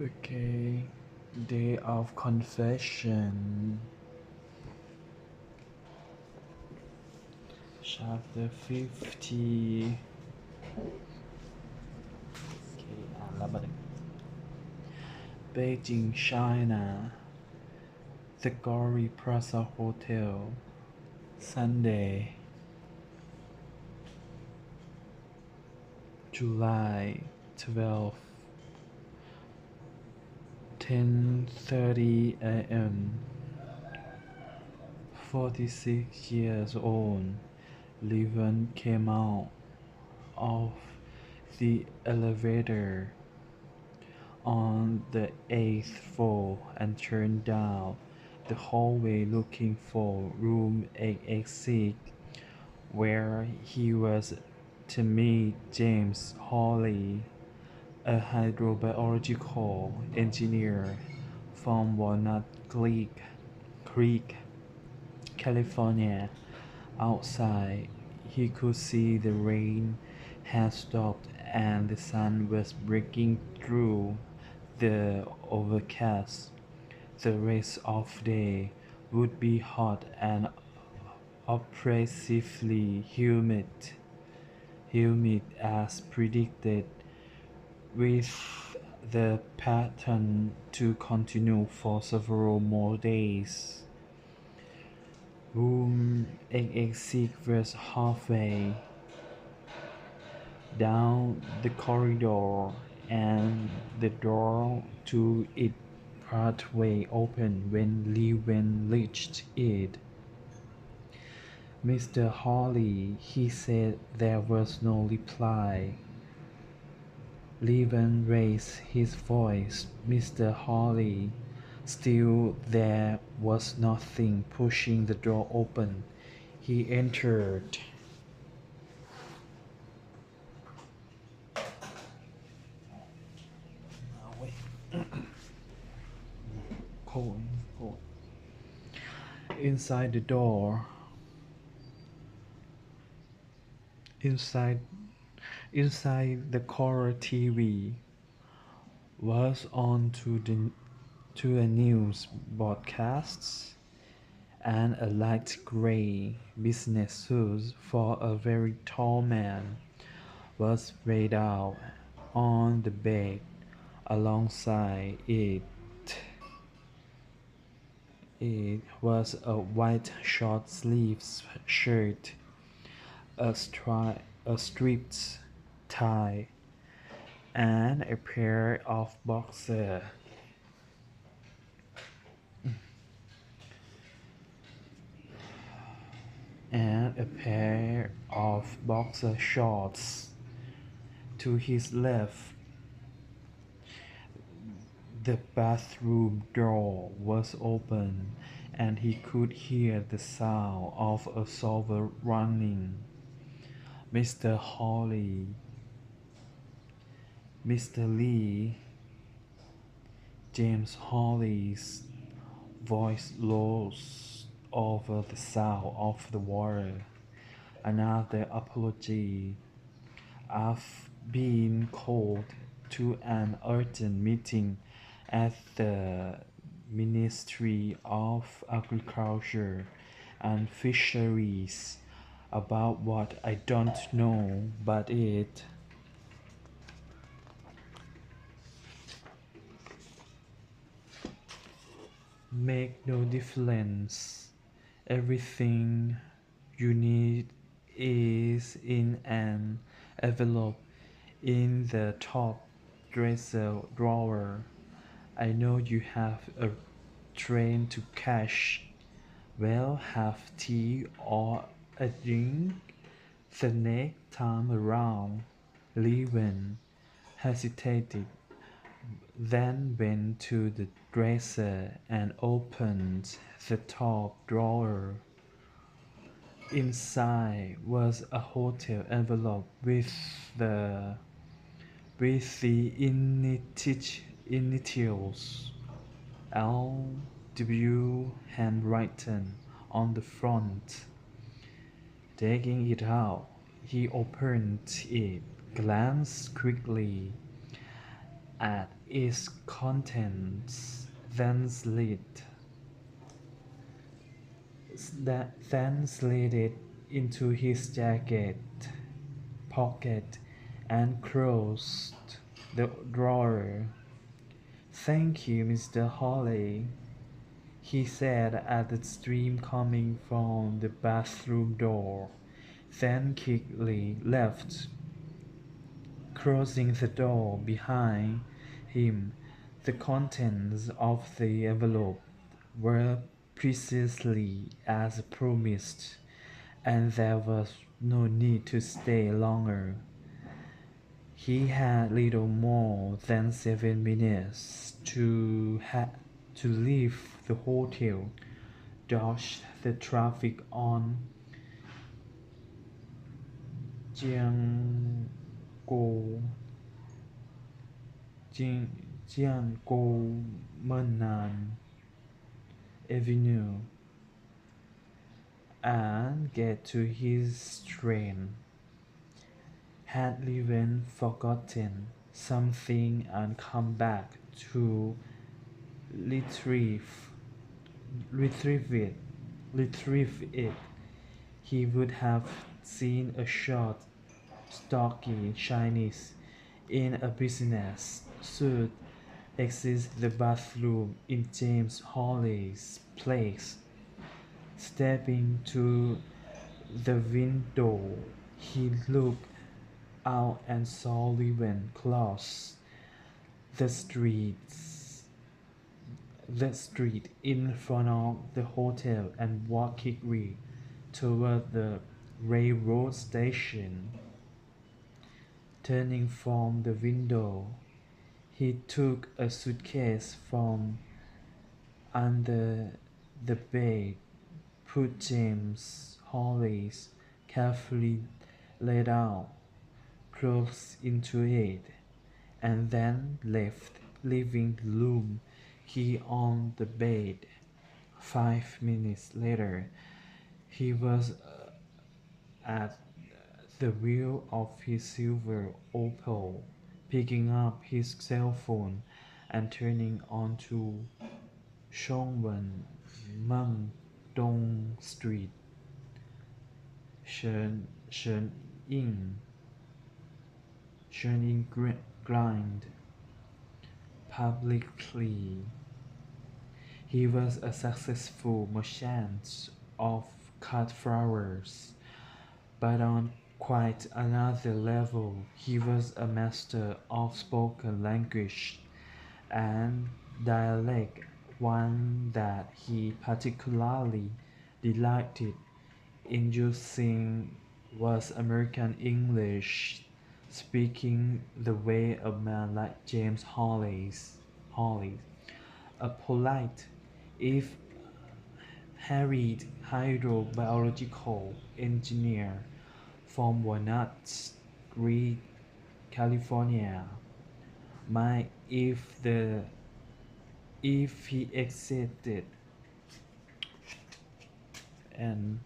Okay, Day of Confession, Chapter 50. Okay, อ่านแล้วบัดนี้ Beijing, China, The Glory Plaza Hotel, Sunday, July 12th, 10:30 a.m. 46 years old, Levin came out of the elevator on the 8th floor and turned down the hallway looking for room 886, where he was to meet James Hawley, a hydrobiological engineer from Walnut Creek, California. Outside, he could see the rain had stopped and the sun was breaking through the overcast. The rest of the day would be hot and oppressively humid as predicted, with the pattern to continue for several more days. Room 886 was halfway down the corridor, and the door to it partway open when Levin reached it. "Mr. Hawley," he said. There was no reply. Levin raised his voice. "Mr. Hawley." Still there was nothing pushing the door open. He entered. Cold, cold. Inside the door, inside inside the color TV was on to a news broadcast, and a light gray business suit for a very tall man was spread out on the bed. Alongside it was a white short-sleeved shirt, a striped tie, and a pair of boxers. Shorts. To his left, the bathroom door was open, and he could hear the sound of a shower running. "Mr. Hawley." "Mr. Lee." James Hawley's voice rose over the sound of the water. "Another apology. I've been called to an urgent meeting at the Ministry of Agriculture and Fisheries about what I don't know, but it make no difference. Everything you need is in an envelope in the top dresser drawer. I know you have a train to catch. Well, have tea or a drink the next time around." Levin hesitated, then went to the dresser and opened the top drawer. Inside was a hotel envelope the with the initials "L.W." handwritten on the front. Taking it out, he opened it, glanced quickly at its contents, then slid it into his jacket pocket and closed the drawer. "Thank you, Mr. Hawley," he said at the stream coming from the bathroom door, then quickly left, closing the door behind him. The contents of the envelope were precisely as promised, and there was no need to stay longer. He had little more than 7 minutes to leave the hotel, dodge the traffic on Jiangkou Jiangkou Avenue, and get to his train. Had Levin forgotten something and come back to retrieve retrieve it, he would have seen a short, stocky Chinese in a business suit exit the bathroom in James Hawley's place. Stepping to the window, he looked out and saw Levin cross the street in front of the hotel and walk quickly toward the railroad station. Turning from the window, he took a suitcase from under the bed, put James Hawley's carefully laid out clothes into it, and then left, leaving the room key on the bed. 5 minutes later, he was at the wheel of his silver Opel, picking up his cell phone and turning onto Shongwen Mengdong Street, Shenying grind publicly. He was a successful merchant of cut flowers, but on quite another level he was a master of spoken language and dialect, one that he particularly delighted in using was American English, speaking the way a man like James Hawley, a polite, if harried hydrobiological engineer from Walnut Creek, California, might if he existed, and